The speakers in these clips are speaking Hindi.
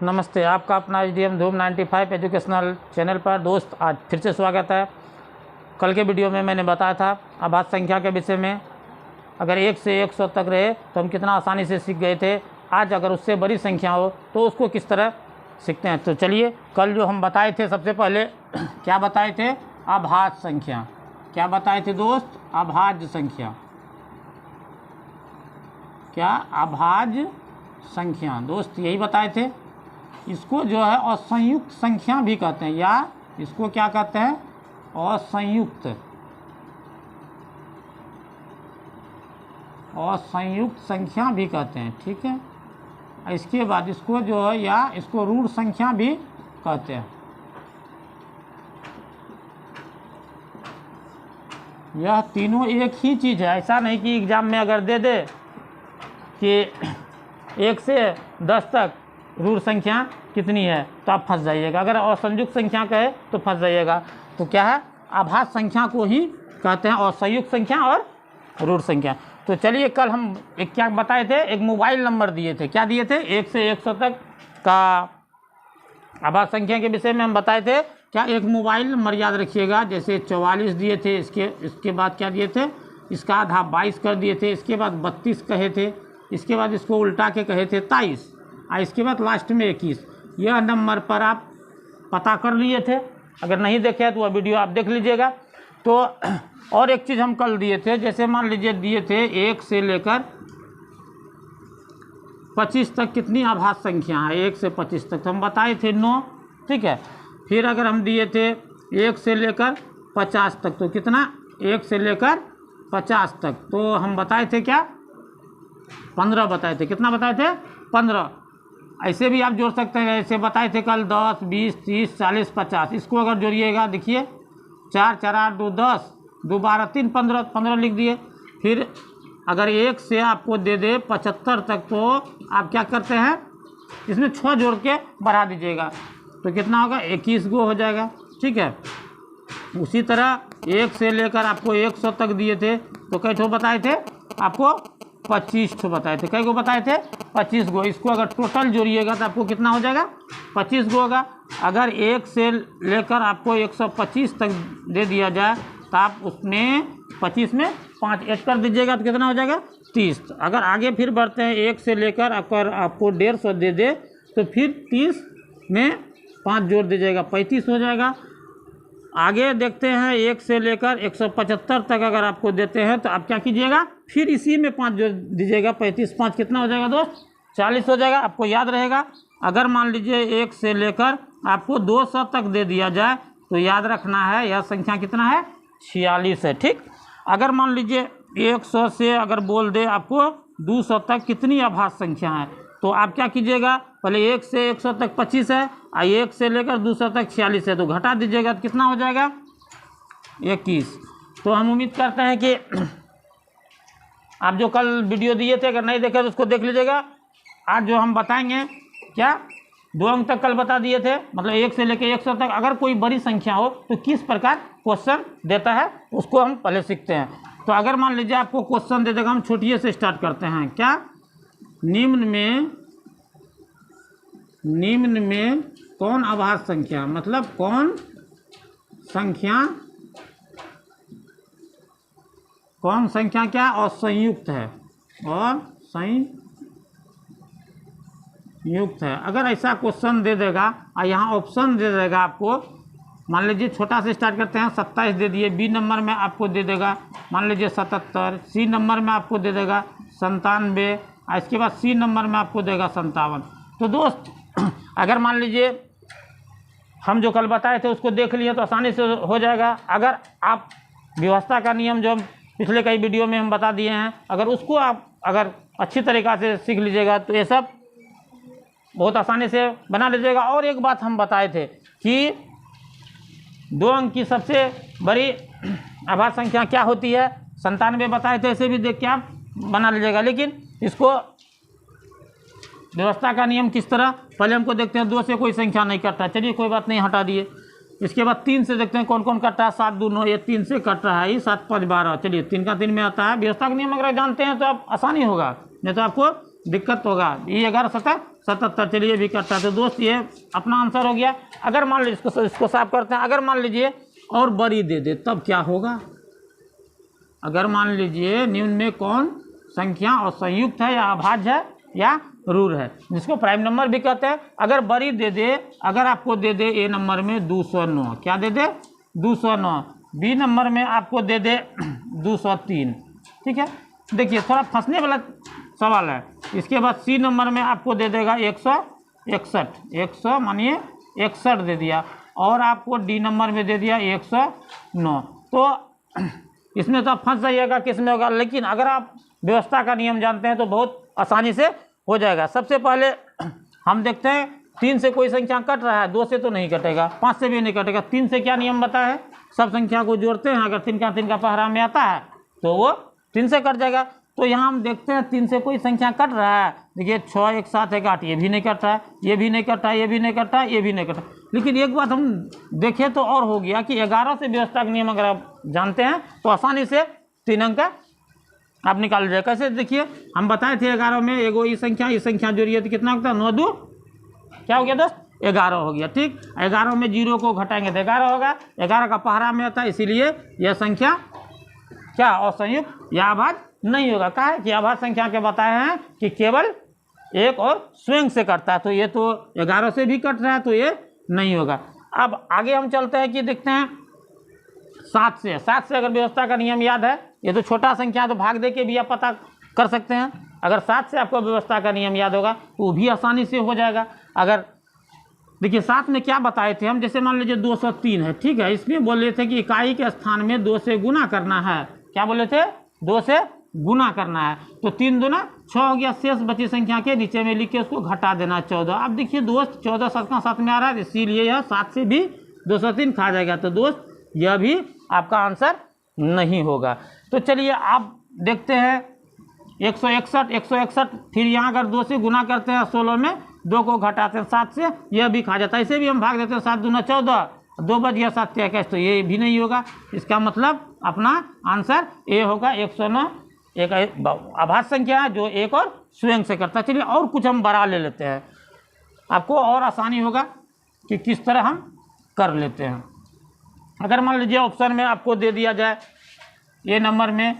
नमस्ते, आपका अपना HDM धूम 95 एजुकेशनल चैनल पर दोस्त आज फिर से स्वागत है। कल के वीडियो में मैंने बताया था आभाज्य संख्या के विषय में। अगर 1 से 100 तक रहे तो हम कितना आसानी से सीख गए थे। आज अगर उससे बड़ी संख्या हो तो उसको किस तरह सीखते हैं। तो चलिए, कल जो हम बताए थे सबसे पहले क्या बताए थे, आभाज्य संख्या। क्या बताए थे दोस्त, आभाज्य संख्या। क्या आभाज्य संख्या दोस्त यही बताए थे। इसको जो है असंयुक्त संख्या भी कहते हैं, या इसको क्या कहते हैं, असंयुक्त संख्या भी कहते हैं। ठीक है, इसके बाद इसको जो है या इसको ऋण संख्या भी कहते हैं। यह तीनों एक ही चीज़ है। ऐसा नहीं कि एग्जाम में अगर दे दे कि 1 से 10 तक ऋण संख्या कितनी है तो आप फंस जाइएगा। अगर असंयुक्त संख्या कहे तो फंस जाइएगा। तो क्या है, आभाज्य संख्या को ही कहते हैं असंयुक्त संख्या और ऋण संख्या। तो चलिए, कल हम एक क्या बताए थे, एक मोबाइल नंबर दिए थे। क्या दिए थे, 1 से 100 तक का आभाज्य संख्या के विषय में हम बताए थे। क्या, एक मोबाइल नंबर याद रखिएगा। जैसे 44 दिए थे, इसके बाद क्या दिए थे, इसका आधा 22 कर दिए थे, इसके बाद 32 कहे थे, इसके बाद इसको उल्टा के कहे थे 23, और इसके बाद लास्ट में 21। यह नंबर पर आप पता कर लिए थे। अगर नहीं देखे तो वह वीडियो आप देख लीजिएगा। तो और एक चीज़ हम कल दिए थे, जैसे मान लीजिए दिए थे 1 से लेकर 25 तक कितनी आभाज्य संख्या है। 1 से 25 तक तो हम बताए थे 9। ठीक है, फिर अगर हम दिए थे 1 से लेकर 50 तक तो कितना, 1 से लेकर 50 तक तो हम बताए थे क्या, 15 बताए थे। कितना बताए थे, 15। ऐसे भी आप जोड़ सकते हैं, ऐसे बताए थे कल 10, 20, 30, 40, 50। इसको अगर जोड़िएगा, देखिए 4, 4, 8, 2, 10, 2, 12, 3, 15, 15 लिख दिए। फिर अगर 1 से आपको दे दे 75 तक तो आप क्या करते हैं, इसमें 6 जोड़ के बढ़ा दीजिएगा तो कितना होगा, 21 गो हो जाएगा। ठीक है, उसी तरह 1 से लेकर आपको 100 तक दिए थे तो कई ठो बताए थे, आपको 25 ठो बताए थे। कई को बताए थे, 25 गो। इसको अगर टोटल जोड़िएगा तो आपको कितना हो जाएगा, 25 गो होगा। अगर 1 से लेकर आपको 125 तक दे दिया जाए तो आप उसमें 25 में 5 ऐड कर दीजिएगा तो कितना हो जाएगा, 30। अगर आगे फिर बढ़ते हैं, 1 से लेकर अगर आपको 150 दे दे तो फिर 30 में 5 जोड़ दीजिएगा, 35 हो जाएगा। आगे देखते हैं, 1 से लेकर 175 तक अगर आपको देते हैं तो आप क्या कीजिएगा, फिर इसी में 5 जोड़ दीजिएगा, 35, 5 कितना हो जाएगा दोस्त, 40 हो जाएगा। आपको याद रहेगा। अगर मान लीजिए 1 से लेकर आपको 200 तक दे दिया जाए तो याद रखना है यह संख्या कितना है, 46 है। ठीक, अगर मान लीजिए 100 से अगर बोल दे आपको 200 तक कितनी आभाज्य संख्या है तो आप क्या कीजिएगा, पहले 1 से 100 तक 25 है और 1 से लेकर 200 तक 46 है तो घटा दीजिएगा तो कितना हो जाएगा, 21। तो हम उम्मीद करते हैं कि आप जो कल वीडियो दिए थे अगर नहीं देखे तो उसको देख लीजिएगा। आज जो हम बताएंगे, क्या 2 अंक तक कल बता दिए थे, मतलब 1 से लेकर 100 तक अगर कोई बड़ी संख्या हो तो किस प्रकार क्वेश्चन देता है उसको हम पहले सीखते हैं। तो अगर मान लीजिए आपको क्वेश्चन दे देगा, हम छोटिए से स्टार्ट करते हैं। क्या, निम्न में कौन आभाज्य संख्या, मतलब कौन संख्या क्या असंयुक्त है और संयुक्त है। अगर ऐसा क्वेश्चन दे देगा और यहाँ ऑप्शन दे देगा आपको, मान लीजिए छोटा से स्टार्ट करते हैं, 27 दे दिए, बी नंबर में आपको दे देगा मान लीजिए 77, सी नंबर में आपको दे देगा 97, और इसके बाद सी नंबर में आपको देगा 57। तो दोस्त अगर मान लीजिए हम जो कल बताए थे उसको देख लिए तो आसानी से हो जाएगा। अगर आप व्यवस्था का नियम जो पिछले कई वीडियो में हम बता दिए हैं, अगर उसको आप अगर अच्छी तरीक़ा से सीख लीजिएगा तो ये सब बहुत आसानी से बना लीजिएगा। और एक बात हम बताए थे कि 2 अंक की सबसे बड़ी आभाज्य संख्या क्या होती है, 97 बताए थे। ऐसे भी देख के आप बना लीजिएगा, लेकिन इसको व्यवस्था का नियम किस तरह, पहले हमको देखते हैं 2 से कोई संख्या नहीं कटता। चलिए कोई बात नहीं, हटा दिए। इसके बाद 3 से देखते हैं कौन कौन कट रहा है, 7, 2, 9, ये 3 से कट रहा है, ये 7, 5, 12। चलिए 3 का 3 में आता है। व्यवस्था का नियम अगर जानते हैं तो आप आसानी होगा, नहीं तो आपको दिक्कत होगा। ये 11 7 77, चलिए भी करता है। तो दोस्त ये अपना आंसर हो गया। अगर मान लीजिए इसको साफ करते हैं, अगर मान लीजिए और बड़ी दे दे तब क्या होगा? अगर मान लीजिए निम्न में कौन संख्या और संयुक्त है या अभाज्य है या रूढ़ है, जिसको प्राइम नंबर भी कहते हैं। अगर बड़ी दे दे, अगर आपको दे दे ए नंबर में 209, क्या दे दे 209, बी नंबर में आपको दे दे 203, ठीक है। देखिए थोड़ा फंसने वाला सवाल है। इसके बाद सी नंबर में आपको दे देगा 161, 100 मानिए 61 दे दिया, और आपको डी नंबर में दे दिया 109। तो इसमें तो आप फंस जाइएगा किसमें होगा। लेकिन अगर आप व्यवस्था का नियम जानते हैं तो बहुत आसानी से हो जाएगा। सबसे पहले हम देखते हैं 3 से कोई संख्या कट रहा है, 2 से तो नहीं कटेगा, 5 से भी नहीं कटेगा। 3 से क्या नियम बता है? सब संख्या को जोड़ते हैं, अगर 3 का पहरा में आता है तो वो 3 से कट जाएगा। तो यहाँ हम देखते हैं 3 से कोई संख्या कट रहा है। देखिए 6 1 7 1 8, ये भी नहीं कट रहा है, ये भी नहीं कट रहा है, ये भी नहीं कट रहा है, ये भी नहीं कट रहा है। लेकिन एक बात हम देखें तो और हो गया कि 11 से व्यवस्था का नियम अगर आप जानते हैं तो आसानी से 3 अंक आप निकाल लीजिए। कैसे? देखिए हम बताए थे 11 में एगो ये संख्या जोड़िए तो कितना होता है? 9 2 क्या हो गया दोस्त? 11 हो गया, ठीक। 11 में 0 को घटाएंगे तो 11 होगा। 11 का पहरा में आता है, इसीलिए यह संख्या क्या असंयुक्त या अभाज्य नहीं होगा। कहा है कि अभाज्य संख्या के बताए हैं कि केवल एक और स्वयं से कटता है। तो ये तो 11 से भी कट रहा है, तो ये नहीं होगा। अब आगे हम चलते हैं कि देखते हैं 7 से अगर व्यवस्था का नियम याद है, ये तो छोटा संख्या तो भाग दे के भी आप पता कर सकते हैं। अगर 7 से आपको व्यवस्था का नियम याद होगा तो वो भी आसानी से हो जाएगा। अगर देखिए 7 में क्या बताए थे हम, जैसे मान लीजिए 203 है, ठीक है। इसमें बोले थे कि इकाई के स्थान में 2 से गुना करना है। क्या बोले थे? 2 से गुना करना है। तो 3 दूना 6 हो गया। शेष बची संख्या के नीचे में लिख के उसको घटा देना 14। अब देखिए दोस्त 14 7 का 7 में आ रहा है, इसीलिए यह 7 से भी 203 खा जाएगा। तो दोस्त यह भी आपका आंसर नहीं होगा। तो चलिए आप देखते हैं 161, फिर यहाँ अगर 2 से गुना करते हैं 16 में 2 को घटाते हैं 7 से, यह भी खा जाता है। इसे भी हम भाग देते हैं 7 दूना 14, 2 बच गया 7 21, तो ये भी नहीं होगा। इसका मतलब अपना आंसर ए होगा 109। एक अभाज्य संख्या है जो एक और स्वयं से करता है। चलिए और कुछ हम बड़ा ले लेते हैं, आपको और आसानी होगा कि किस तरह हम कर लेते हैं। अगर मान लीजिए ऑप्शन में आपको दे दिया जाए ए नंबर में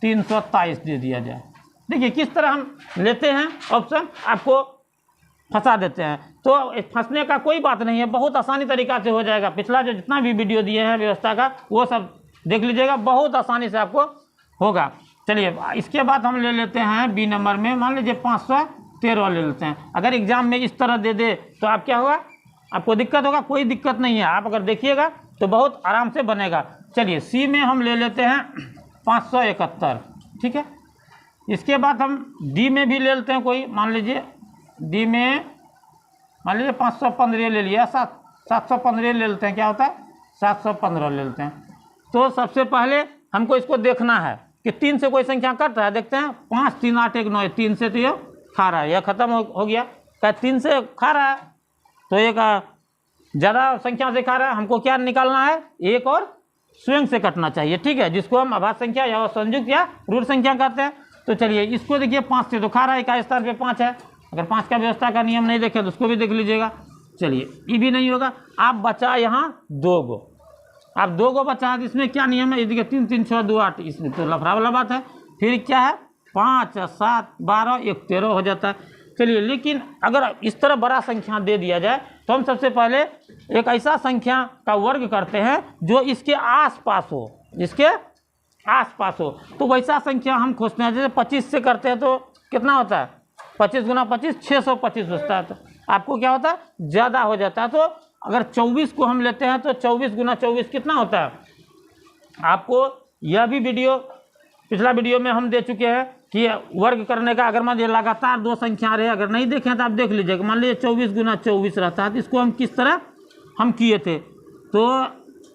327 दे दिया जाए। देखिए किस तरह हम लेते हैं ऑप्शन, आपको फंसा देते हैं। तो फंसने का कोई बात नहीं है, बहुत आसानी तरीका से हो जाएगा। पिछला जो जितना भी वीडियो दिए हैं व्यवस्था का वो सब देख लीजिएगा, बहुत आसानी से आपको होगा। चलिए इसके बाद हम ले लेते हैं बी नंबर में, मान लीजिए 513 ले लेते हैं। अगर एग्जाम में इस तरह दे दे तो आप क्या होगा? आपको दिक्कत होगा? कोई दिक्कत नहीं है, आप अगर देखिएगा तो बहुत आराम से बनेगा। चलिए सी में हम ले लेते हैं 571, ठीक है। इसके बाद हम डी में भी ले लेते हैं कोई, मान लीजिए डी में मान लीजिए 515 ले लिया, 715 ले लेते हैं। क्या होता है? 715 ले लेते हैं। तो सबसे पहले हमको इसको देखना है कि 3 से कोई संख्या कट रहा है। देखते हैं 5 3 8 1 9, 3 से तो ये खा रहा है, यह खत्म हो गया। क्या 3 से खा रहा है तो एक ज़्यादा संख्या से खा रहा है। हमको क्या निकालना है? एक और स्वयं से कटना चाहिए, ठीक है, जिसको हम अभाज्य संख्या या संयुक्त या रूढ़ संख्या कहते हैं। तो चलिए इसको देखिए 5 से तो खा रहा है, इकाई स्थान पे 5 है। अगर 5 का व्यवस्था का नियम नहीं देखें तो उसको भी देख लीजिएगा। चलिए ये भी नहीं होगा। आप बचा यहाँ 2 गो, आप 2 गो बचा है। इसमें क्या नियम है? ये देखिए 3 3 6 2 8, इसमें तो लफड़ा वाला बात है। फिर क्या है? 5 7 12 1 13 हो जाता है। चलिए लेकिन अगर इस तरह बड़ा संख्या दे दिया जाए तो हम सबसे पहले एक ऐसा संख्या का वर्ग करते हैं जो इसके आसपास हो, इसके आसपास हो। तो वैसा संख्या हम खोजते हैं। जैसे 25 से करते हैं तो कितना होता है? 25 गुना 25 625 होता है। तो आपको क्या होता है? ज़्यादा हो जाता है। तो अगर 24 को हम लेते हैं तो 24 गुना 24 कितना होता है? आपको यह भी वीडियो पिछला वीडियो में हम दे चुके हैं कि वर्ग करने का अगर मान लीजिए लगातार 2 संख्या रहे, अगर नहीं देखें तो आप देख लीजिएगा। मान लीजिए 24 गुना 24 रहता है, तो इसको हम किस तरह हम किए थे, तो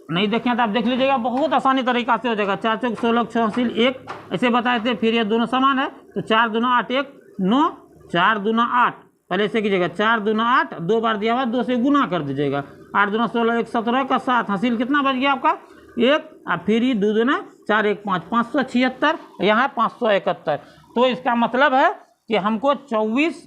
नहीं देखें तो आप देख लीजिएगा, बहुत आसानी तरीका से हो जाएगा। 4 चौक 16 6 1 ऐसे बताए थे। फिर ये दोनों समान है तो 4 दूना 8 1 9, 4 दूना 8, पहले से कीजिएगा 4 दूना 8, 2 बार दिया हुआ 2 से गुना कर दीजिएगा। 8 दूना 16 1 17 का 7, हासिल कितना बच गया आपका? 1। अब फिर ही 2 दूना 4 1 5, 576, यहाँ 571। तो इसका मतलब है कि हमको 24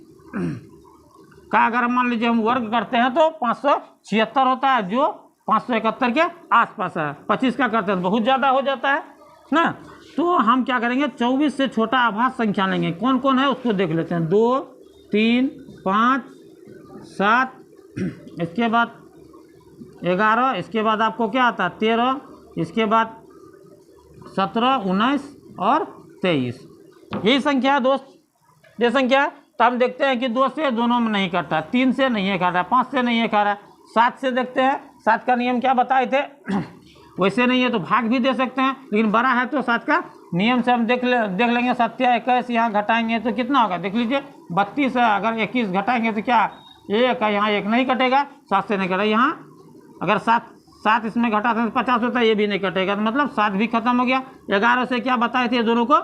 का अगर मान लीजिए हम वर्ग करते हैं तो 576 होता है, जो 571 के आसपास है। 25 का करते हैं तो बहुत ज़्यादा हो जाता है ना। तो हम क्या करेंगे, 24 से छोटा आभाज्य संख्या लेंगे। कौन कौन है उसको देख लेते हैं। 2, 3, 5, 7, इसके बाद 11, इसके बाद आपको क्या आता है 13, इसके बाद 17, 19 और 23। यही संख्या है दोस्त, ये संख्या है। तो हम देखते हैं कि 2 से दोनों में नहीं कटता, 3 से नहीं है कट रहा, 5 से नहीं है कट रहा, 7 से देखते हैं। 7 का नियम क्या बताए थे वैसे नहीं है तो भाग भी दे सकते हैं, लेकिन बड़ा है तो 7 का नियम से हम देख लेंगे। 7 या 21 यहाँ घटाएंगे तो कितना होगा, देख लीजिए 32 है, अगर 21 घटाएंगे तो क्या 1 है, यहाँ 1 नहीं कटेगा, 7 से नहीं कटेगा। यहाँ अगर 7 इसमें घटाते हैं तो 50 होता है, ये भी नहीं कटेगा, तो मतलब 7 भी खत्म हो गया। 11 से क्या बताए थे, दोनों को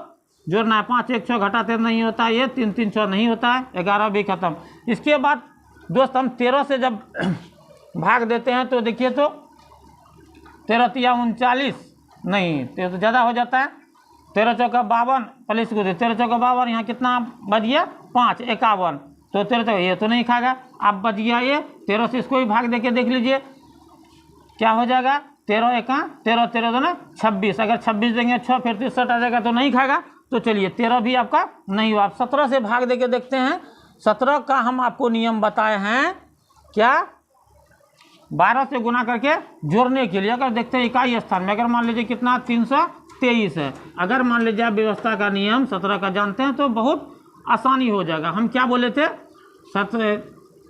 जोड़ना है। 5 1 6 घटाते नहीं होता, ये 3 3 6 नहीं होता है, 11 भी खत्म। इसके बाद दोस्त हम 13 से जब भाग देते हैं तो देखिए तो 13 तिया 39 नहीं, तो ज़्यादा हो जाता है। 13 चौका 52, पहले इसको 13 चौका 52, यहाँ कितना बच गया 5 51, तो 13 चौका ये तो नहीं खाएगा। अब बच गया ये 13 से इसको भी भाग दे के देख लीजिए क्या हो जाएगा। 13 1 13 13 दो ना 26, अगर 26 देंगे 6 फिर 63 आ जाएगा तो नहीं खाएगा। तो चलिए 13 भी आपका नहीं हुआ। आप 17 से भाग दे के देखते हैं। 17 का हम आपको नियम बताए हैं क्या, 12 से गुना करके जोड़ने के लिए। अगर देखते हैं इकाई स्थान में, अगर मान लीजिए कितना 323 है, अगर मान लीजिए आप व्यवस्था का नियम 17 का जानते हैं तो बहुत आसानी हो जाएगा। हम क्या बोले थे, 17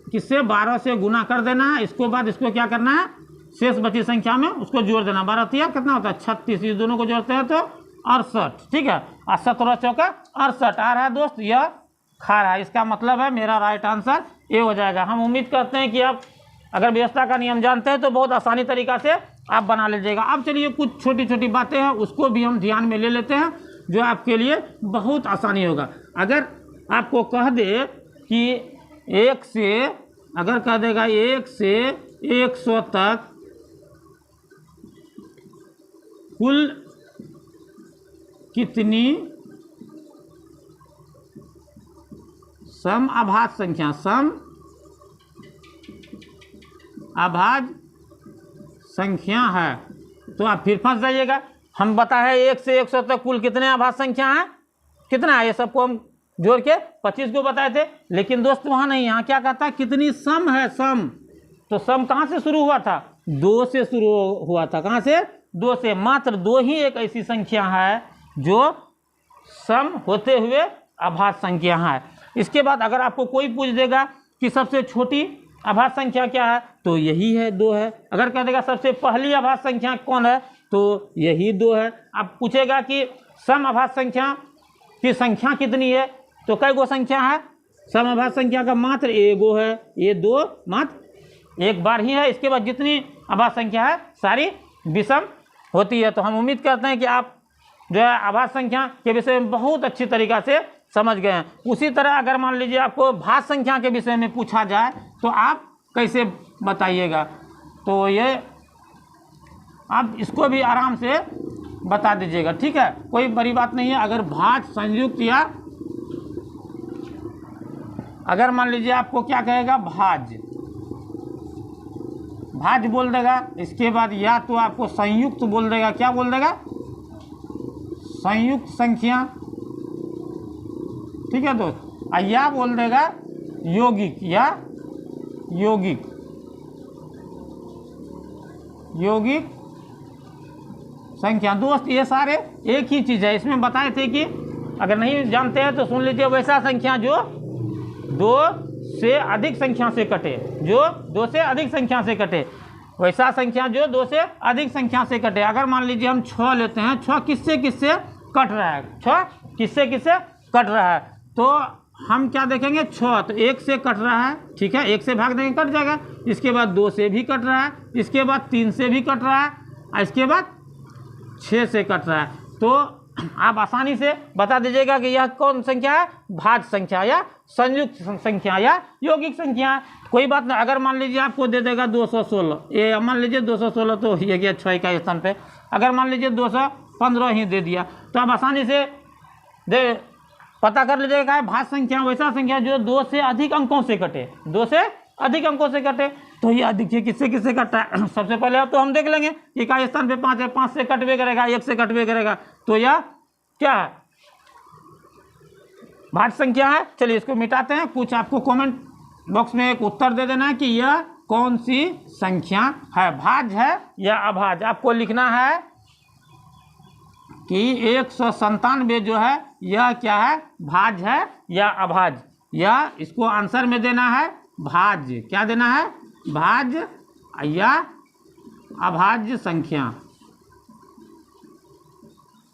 किससे 12 से गुना कर देना है, इसको बाद इसको क्या करना है, शेष बची संख्या में उसको जोड़ देना। 12 तिया कितना होता है 36, ये दोनों को जोड़ते हैं तो 68, ठीक है। और 17 चौका 68 आ रहा है दोस्त, यह खा रहा है, इसका मतलब है मेरा राइट आंसर ये हो जाएगा। हम उम्मीद करते हैं कि आप अगर व्यवस्था का नियम जानते हैं तो बहुत आसानी तरीका से आप बना लीजिएगा। अब चलिए कुछ छोटी छोटी बातें हैं उसको भी हम ध्यान में ले लेते हैं, जो आपके लिए बहुत आसानी होगा। अगर आपको कह दे कि 1 से, अगर कह देगा 1 से 100 तक कुल कितनी सम अभाज्य संख्या, सम अभाज्य संख्या है, तो आप फिर फंस जाइएगा। हम बताए 1 से 100 तक कुल कितने अभाज्य संख्या हैं, कितना है, ये सबको हम जोड़ के 25 को बताए थे। लेकिन दोस्त वहाँ नहीं, यहाँ क्या कहता है कितनी सम है, सम। तो सम कहाँ से शुरू हुआ था, 2 से शुरू हुआ था। कहाँ से, 2 से। मात्र 2 ही एक ऐसी संख्या है जो सम होते हुए अभाज्य संख्या है। इसके बाद अगर आपको कोई पूछ देगा कि सबसे छोटी अभाज्य संख्या क्या है, तो यही है 2 है। अगर कह देगा सबसे पहली अभाज्य संख्या कौन है, तो यही 2 है। अब पूछेगा कि सम अभाज्य संख्या की संख्या कितनी है, तो कई गो संख्या है, सम अभाज्य संख्या का मात्र एगो है, ये 2 मात्र एक बार ही है। इसके बाद जितनी अभाज्य संख्या है सारी विषम होती है। तो हम उम्मीद करते हैं कि आप जो है अभाज्य संख्या के विषय में बहुत अच्छी तरीक़ा से समझ गए हैं। उसी तरह अगर मान लीजिए आपको भाज्य संख्या के विषय में पूछा जाए तो आप कैसे बताइएगा, तो ये आप इसको भी आराम से बता दीजिएगा, ठीक है, कोई बड़ी बात नहीं है। अगर भाज्य संयुक्त या अगर मान लीजिए आपको क्या कहेगा भाज्य, भाज्य बोल देगा, इसके बाद या तो आपको संयुक्त बोल देगा, क्या बोल देगा, संयुक्त संख्या, ठीक है दोस्त, या बोल देगा यौगिक या यौगिक यौगिक संख्या। दोस्त ये सारे एक ही चीज़ है। इसमें बताए थे कि अगर नहीं जानते हैं तो सुन लीजिए, वैसा संख्या जो 2 से अधिक संख्या से कटे, जो 2 से अधिक संख्या से कटे, वैसा संख्या जो 2 से अधिक संख्या से कटे। अगर मान लीजिए हम 6 लेते हैं, 6 किससे किससे कट रहा है, 6 किससे किससे कट रहा है, तो हम क्या देखेंगे 6 तो 1 से कट रहा है, ठीक है, 1 से भाग देंगे कट जाएगा। इसके बाद 2 से भी कट रहा है, इसके बाद 3 से भी कट रहा है, और इसके बाद 6 से कट रहा है। तो आप आसानी से बता दीजिएगा कि यह कौन संख्या है, भाज्य संख्या या संयुक्त संख्या या यौगिक संख्या। कोई बात नहीं। अगर मान लीजिए आपको दे देगा 216, ये मान लीजिए 216 तो ये गया 6 का स्थान पे। अगर मान लीजिए 215 ही दे दिया तो आप आसानी से पता कर लीजिएगा भाज्य संख्या वैसा संख्या जो 2 से अधिक अंकों से कटे, 2 से अधिक अंकों से कटे। तो यह देखिए किससे किससे कटता है। सबसे पहले अब तो हम देख लेंगे कि का स्थान पे 5 है, 5 से कटवे करेगा, 1 से कटवे करेगा, तो यह क्या है, भाज्य संख्या है। चलिए इसको मिटाते हैं। कुछ आपको कमेंट बॉक्स में एक उत्तर दे देना है कि यह कौन सी संख्या है, भाज्य है या अभाज्य। आपको लिखना है कि 197 जो है यह क्या है, भाज्य है या अभाज्य, या इसको आंसर में देना है भाज्य। क्या देना है, भाज्य या अभाज्य संख्या,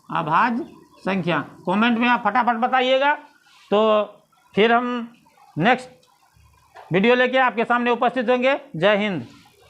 अभाज्य संख्या। कमेंट में आप फटाफट बताइएगा, तो फिर हम नेक्स्ट वीडियो लेके आपके सामने उपस्थित होंगे। जय हिंद।